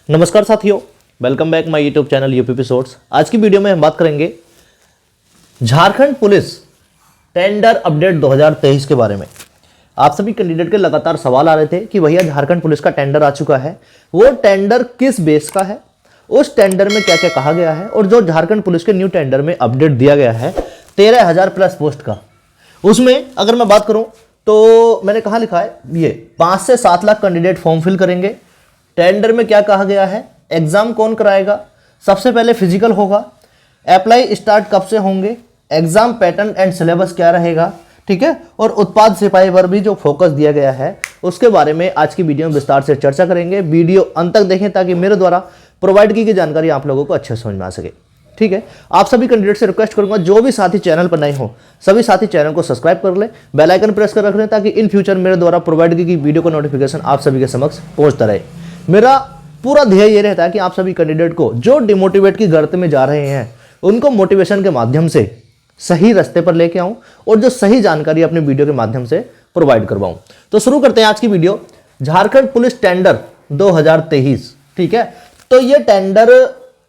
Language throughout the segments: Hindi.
नमस्कार साथियों, welcome back my YouTube channel UP episodes. आज की वीडियो में हम बात करेंगे झारखंड पुलिस टेंडर अपडेट 2023 के बारे में। आप सभी कैंडिडेट के लगातार सवाल आ रहे थे कि भैया झारखंड पुलिस का टेंडर आ चुका है, वो टेंडर किस बेस का है, उस टेंडर में क्या क्या कहा गया है, और जो झारखंड पुलिस के न्यू टेंडर में अपडेट दिया गया है 13,000 प्लस पोस्ट का, उसमें अगर मैं बात करूं तो मैंने कहा लिखा है ये 5 से 7 लाख कैंडिडेट फॉर्म फिल करेंगे। टेंडर में क्या कहा गया है, एग्जाम कौन कराएगा, सबसे पहले फिजिकल होगा, अप्लाई स्टार्ट कब से होंगे, एग्जाम पैटर्न एंड सिलेबस क्या रहेगा, ठीक है, और उत्पाद सिपाही पर भी जो फोकस दिया गया है उसके बारे में आज की वीडियो में विस्तार से चर्चा करेंगे। वीडियो अंत तक देखें ताकि मेरे द्वारा प्रोवाइड की गई जानकारी आप लोगों को अच्छे समझ में आ सके। ठीक है, आप सभी कैंडिडेट से रिक्वेस्ट करूंगा जो भी साथी चैनल पर नए हो सभी साथी चैनल को सब्सक्राइब कर ले, बेल आइकन प्रेस कर रख लें ताकि इन फ्यूचर मेरे द्वारा प्रोवाइड की गई वीडियो का नोटिफिकेशन आप सभी के समक्ष पहुंचता रहे। मेरा पूरा ध्येय ये रहता है कि आप सभी कैंडिडेट को जो डिमोटिवेट की गर्त में जा रहे हैं उनको मोटिवेशन के माध्यम से सही रास्ते पर लेके आऊं और जो सही जानकारी अपने वीडियो के माध्यम से प्रोवाइड करवाऊं। तो शुरू करते हैं आज की वीडियो। झारखंड पुलिस टेंडर 2023, ठीक है, तो ये टेंडर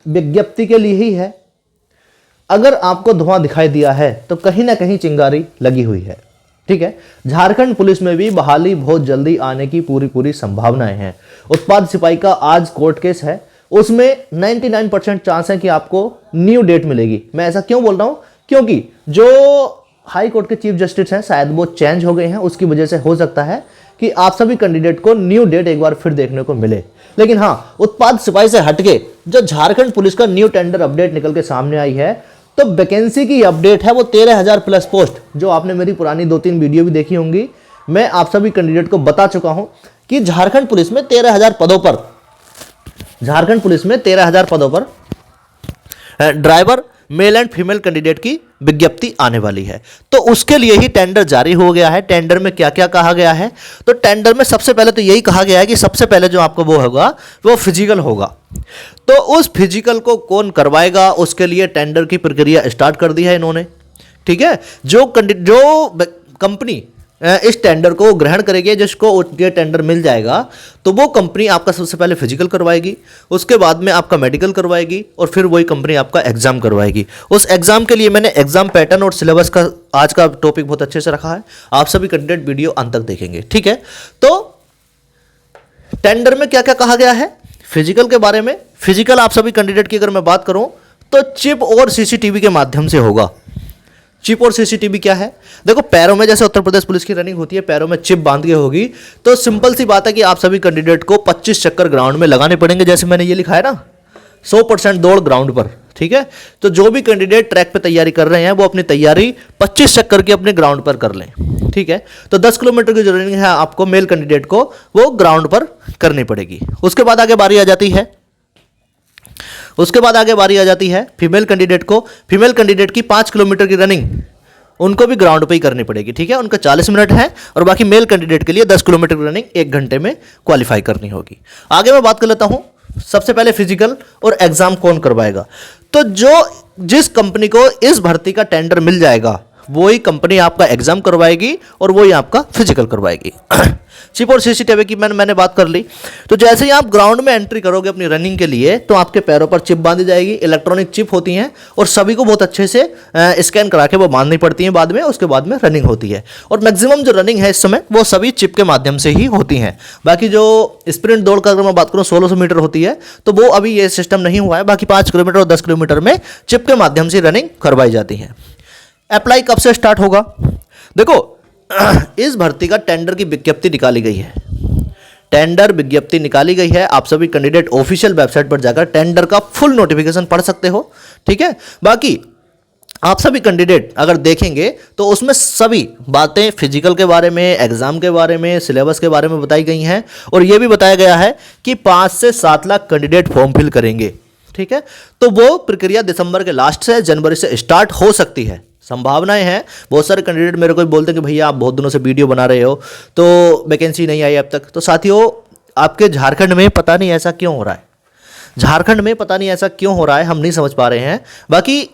विज्ञप्ति के लिए ही है। अगर आपको धुआं दिखाई दिया है तो कहीं ना कहीं चिंगारी लगी हुई है। ठीक है, झारखंड पुलिस में भी बहाली बहुत जल्दी आने की पूरी संभावनाएं हैं। उत्पाद सिपाही का आज कोर्ट केस है, उसमें 99% चांस है कि आपको न्यू डेट मिलेगी। मैं ऐसा क्यों बोल रहा हूं, क्योंकि जो हाई कोर्ट के चीफ जस्टिस हैं शायद वो चेंज हो गए हैं, उसकी वजह से हो सकता है कि आप सभी कैंडिडेट को न्यू डेट एक बार फिर देखने को मिले। लेकिन हाँ, उत्पाद सिपाही से हटके जो झारखंड पुलिस का न्यू टेंडर अपडेट निकल के सामने आई है, तो वैकेंसी की अपडेट है वो 13,000 प्लस पोस्ट। जो आपने मेरी पुरानी 2-3 वीडियो भी देखी होंगी, मैं आप सभी कैंडिडेट को बता चुका हूं कि झारखंड पुलिस में 13,000 पदों पर, झारखंड पुलिस में 13,000 पदों पर driver male and female candidate की विज्ञप्ति आने वाली है। तो उसके लिए ही टेंडर जारी हो गया है। टेंडर में क्या क्या कहा गया है, तो टेंडर में सबसे पहले तो यही कहा गया है कि सबसे पहले जो आपको वो होगा वो फिजिकल होगा। तो उस फिजिकल को कौन करवाएगा, उसके लिए टेंडर की प्रक्रिया स्टार्ट कर दी है इन्होंने। ठीक है, जो कंपनी इस टेंडर को ग्रहण करेगी, जिसको ये टेंडर मिल जाएगा, तो वो कंपनी आपका सबसे पहले फिजिकल करवाएगी, उसके बाद में आपका मेडिकल करवाएगी और फिर वही कंपनी आपका एग्जाम करवाएगी। उस एग्जाम के लिए मैंने एग्जाम पैटर्न और सिलेबस का आज का टॉपिक बहुत अच्छे से रखा है, आप सभी कैंडिडेट वीडियो अंत तक देखेंगे। ठीक है, तो टेंडर में क्या क्या कहा गया है फिजिकल के बारे में। फिजिकल आप सभी कैंडिडेट की अगर मैं बात करूं तो चिप और सीसीटीवी के माध्यम से होगा। चिप और सीसीटीवी क्या है, देखो पैरों में जैसे उत्तर प्रदेश पुलिस की रनिंग होती है, पैरों में चिप बांध के होगी, तो सिंपल सी बात है कि आप सभी कैंडिडेट को 25 चक्कर ग्राउंड में लगाने पड़ेंगे। जैसे मैंने ये लिखा है ना, 100% दौड़ ग्राउंड पर। ठीक है, तो जो भी कैंडिडेट ट्रैक पे तैयारी कर रहे हैं वो अपनी तैयारी 25 चक्कर की अपने ग्राउंड पर कर लें। ठीक है, तो 10 किलोमीटर की जो रनिंग है आपको मेल कैंडिडेट को वो ग्राउंड पर करनी पड़ेगी। उसके बाद आगे बारी आ जाती है फीमेल कैंडिडेट को। फीमेल कैंडिडेट की 5 किलोमीटर की रनिंग उनको भी ग्राउंड पे ही करनी पड़ेगी। ठीक है, उनका 40 मिनट है और बाकी मेल कैंडिडेट के लिए 10 किलोमीटर की रनिंग 1 घंटे में क्वालिफाई करनी होगी। आगे मैं बात कर लेता हूं, सबसे पहले फिजिकल और एग्जाम कौन करवाएगा। तो जिस कंपनी को इस भर्ती का टेंडर मिल जाएगा वही कंपनी आपका एग्जाम करवाएगी और वही आपका फिजिकल करवाएगी। चिप और सीसीटीवी की मैंने बात कर ली। तो जैसे ही आप ग्राउंड में एंट्री करोगे अपनी रनिंग के लिए, तो आपके पैरों पर चिप बांधी जाएगी। इलेक्ट्रॉनिक चिप होती हैं और सभी को बहुत अच्छे से स्कैन करा के वो बांधनी पड़ती हैं बाद में। उसके बाद में रनिंग होती है और मैक्सिमम जो रनिंग है इस समय वो सभी चिप के माध्यम से ही होती हैं। बाकी जो स्प्रिंट दौड़ का अगर मैं बात करूँ 1600 मीटर होती है, तो वो अभी ये सिस्टम नहीं हुआ है। बाकी 5 किलोमीटर और 10 किलोमीटर में चिप के माध्यम से रनिंग करवाई जाती है। अप्लाई कब से स्टार्ट होगा, देखो इस भर्ती का टेंडर की विज्ञप्ति निकाली गई है। टेंडर विज्ञप्ति निकाली गई है, आप सभी कैंडिडेट ऑफिशियल वेबसाइट पर जाकर टेंडर का फुल नोटिफिकेशन पढ़ सकते हो। ठीक है, बाकी आप सभी कैंडिडेट अगर देखेंगे तो उसमें सभी बातें फिजिकल के बारे में, एग्जाम के बारे में, सिलेबस के बारे में बताई गई हैं और यह भी बताया गया है कि 5 से 7 लाख कैंडिडेट फॉर्म फिल करेंगे। ठीक है, तो वो प्रक्रिया दिसंबर के लास्ट से जनवरी से स्टार्ट हो सकती है, संभावनाएं हैं। बहुत सारे कैंडिडेट मेरे को बोलते हैं कि भैया आप बहुत दिनों से वीडियो बना रहे हो तो वैकेंसी नहीं आई अब तक। तो साथियों, आपके झारखंड में पता नहीं ऐसा क्यों हो रहा है, झारखंड में पता नहीं ऐसा क्यों हो रहा है, हम नहीं समझ पा रहे हैं। बाकी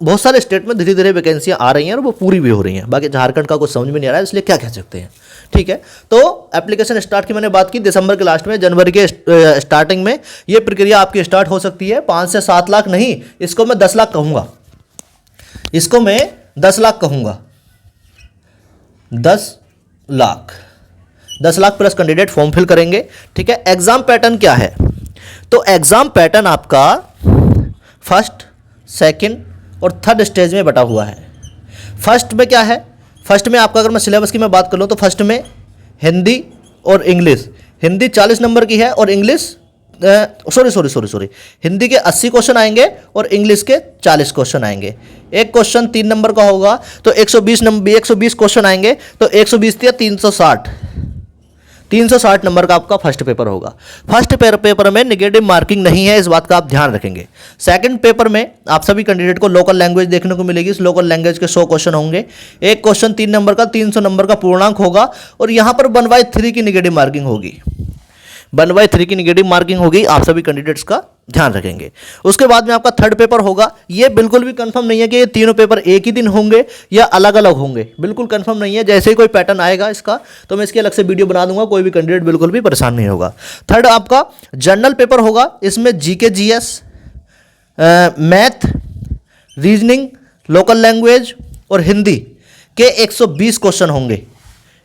बहुत सारे स्टेट में धीरे धीरे वैकेंसियाँ आ रही हैं और वो पूरी भी हो रही हैं। बाकी झारखंड का कुछ समझ में नहीं आ रहा है, इसलिए क्या कह सकते हैं। ठीक है, तो एप्लीकेशन स्टार्ट की मैंने बात की दिसंबर के लास्ट में, जनवरी के स्टार्टिंग में ये प्रक्रिया आपकी स्टार्ट हो सकती है। 5 से 7 लाख नहीं, इसको मैं 10 लाख कहूँगा, इसको मैं 10 लाख कहूँगा। 10 lakh plus candidate form fill करेंगे। ठीक है, एग्जाम पैटर्न क्या है? तो एग्जाम पैटर्न आपका फर्स्ट, सेकंड और थर्ड स्टेज में बटा हुआ है। फर्स्ट में क्या है? फर्स्ट में आपका, अगर मैं सिलेबस की मैं बात कर लूँ तो फर्स्ट में हिंदी और इंग्लिश। हिंदी 40 नंबर की है और इंग्लिश सॉरी, हिंदी के 80 क्वेश्चन आएंगे और इंग्लिश के 40 क्वेश्चन आएंगे। एक क्वेश्चन 3 नंबर का होगा तो 120 क्वेश्चन आएंगे, तो 120 या 360 नंबर का आपका फर्स्ट पेपर होगा। फर्स्ट पेपर में नेगेटिव मार्किंग नहीं है, इस बात का आप ध्यान रखेंगे। सेकंड पेपर में आप सभी कैंडिडेट को लोकल लैंग्वेज देखने को मिलेगी। इस लोकल लैंग्वेज के 100 क्वेश्चन होंगे। एक क्वेश्चन 3 नंबर का 300 नंबर का पूर्णांक होगा और यहाँ पर 1/3 की नेगेटिव मार्किंग होगी। 1/3 की नेगेटिव मार्किंग होगी, आप सभी कैंडिडेट्स का ध्यान रखेंगे। उसके बाद में आपका थर्ड पेपर होगा। ये बिल्कुल भी कंफर्म नहीं है कि ये तीनों पेपर एक ही दिन होंगे या अलग अलग होंगे, बिल्कुल कंफर्म नहीं है। जैसे ही कोई पैटर्न आएगा इसका तो मैं इसकी अलग से वीडियो बना दूंगा, कोई भी कैंडिडेट बिल्कुल भी परेशान नहीं होगा। थर्ड आपका जनरल पेपर होगा, इसमें GK GS, math, reasoning, local language और हिंदी के 120 क्वेश्चन होंगे।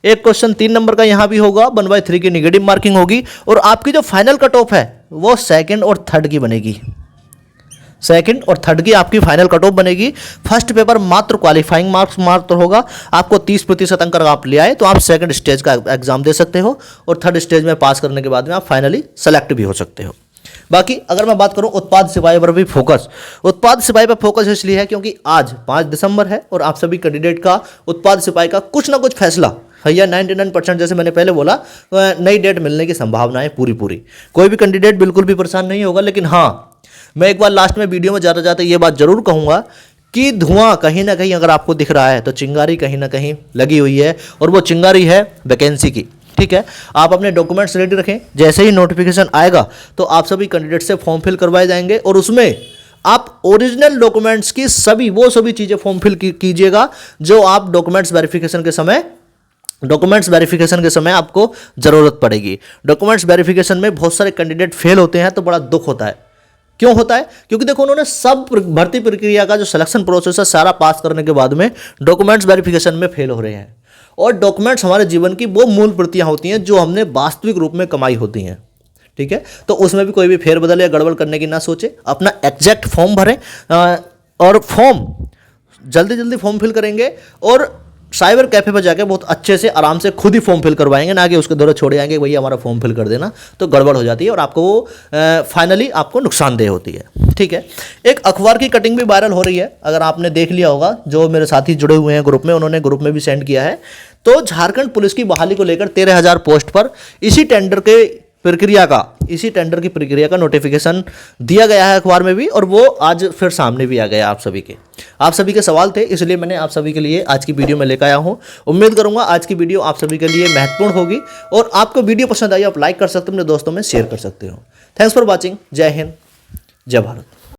एक क्वेश्चन 3 नंबर का यहाँ भी होगा, 1/3 की नेगेटिव मार्किंग होगी और आपकी जो फाइनल कट ऑफ है वो सेकंड और थर्ड की बनेगी। सेकंड और थर्ड की आपकी फाइनल कट ऑफ बनेगी। फर्स्ट पेपर मात्र क्वालिफाइंग मार्क्स मात्र होगा, आपको 30% अंक अगर आप ले आए तो आप सेकंड स्टेज का एग्जाम दे सकते हो और थर्ड स्टेज में पास करने के बाद में आप फाइनली सेलेक्ट भी हो सकते हो। बाकी अगर मैं बात करूं उत्पाद सिपाही पर भी फोकस, उत्पाद सिपाही पर फोकस इसलिए है क्योंकि आज 5 दिसंबर है और आप सभी कैंडिडेट का उत्पाद सिपाही का कुछ ना कुछ फैसला भैया 99% जैसे मैंने पहले बोला नई डेट मिलने की संभावना है पूरी। कोई भी कैंडिडेट बिल्कुल भी परेशान नहीं होगा। लेकिन हाँ, मैं एक बार लास्ट में वीडियो में जाते जाते ये बात जरूर कहूँगा कि धुआं कहीं ना कहीं अगर आपको दिख रहा है तो चिंगारी कहीं ना कहीं लगी हुई है और वो चिंगारी है वैकेंसी की। ठीक है, आप अपने डॉक्यूमेंट्स रेडी रखें। जैसे ही नोटिफिकेशन आएगा तो आप सभी कैंडिडेट से फॉर्म फिल करवाए जाएंगे और उसमें आप ओरिजिनल डॉक्यूमेंट्स की सभी चीज़ें फॉर्म फिल कीजिएगा जो आप डॉक्यूमेंट्स वेरिफिकेशन के समय आपको ज़रूरत पड़ेगी। डॉक्यूमेंट्स वेरिफिकेशन में बहुत सारे कैंडिडेट फेल होते हैं तो बड़ा दुख होता है। क्यों होता है? क्योंकि देखो उन्होंने सब भर्ती प्रक्रिया का जो सिलेक्शन प्रोसेस है सारा पास करने के बाद में डॉक्यूमेंट्स वेरिफिकेशन में फेल हो रहे हैं। और डॉक्यूमेंट्स हमारे जीवन की वो मूल प्रतियां होती हैं जो हमने वास्तविक रूप में कमाई होती हैं। ठीक है, तो उसमें भी कोई भी फेरबदल या गड़बड़ करने की ना सोचे, अपना एग्जैक्ट फॉर्म भरें और फॉर्म जल्दी फॉर्म फिल करेंगे और साइबर कैफे पर जाके बहुत अच्छे से आराम से खुद ही फॉर्म फिल करवाएंगे, ना कि उसके दौरे छोड़े आएंगे भैया हमारा फॉर्म फिल कर देना, तो गड़बड़ हो जाती है और आपको वो फाइनली आपको नुकसानदेह होती है। ठीक है, एक अखबार की कटिंग भी वायरल हो रही है, अगर आपने देख लिया होगा, जो मेरे साथी जुड़े हुए हैं ग्रुप में उन्होंने ग्रुप में भी सेंड किया है। तो झारखंड पुलिस की बहाली को लेकर 13,000 पोस्ट पर इसी टेंडर की प्रक्रिया का नोटिफिकेशन दिया गया है अखबार में भी और वो आज फिर सामने भी आ गया आप सभी के सवाल थे, इसलिए मैंने आप सभी के लिए आज की वीडियो में लेकर आया हूँ। उम्मीद करूंगा आज की वीडियो आप सभी के लिए महत्वपूर्ण होगी और आपको वीडियो पसंद आई आप लाइक कर सकते हो, अपने दोस्तों में शेयर कर सकते हो। Thanks for watching. जय हिंद, जय भारत।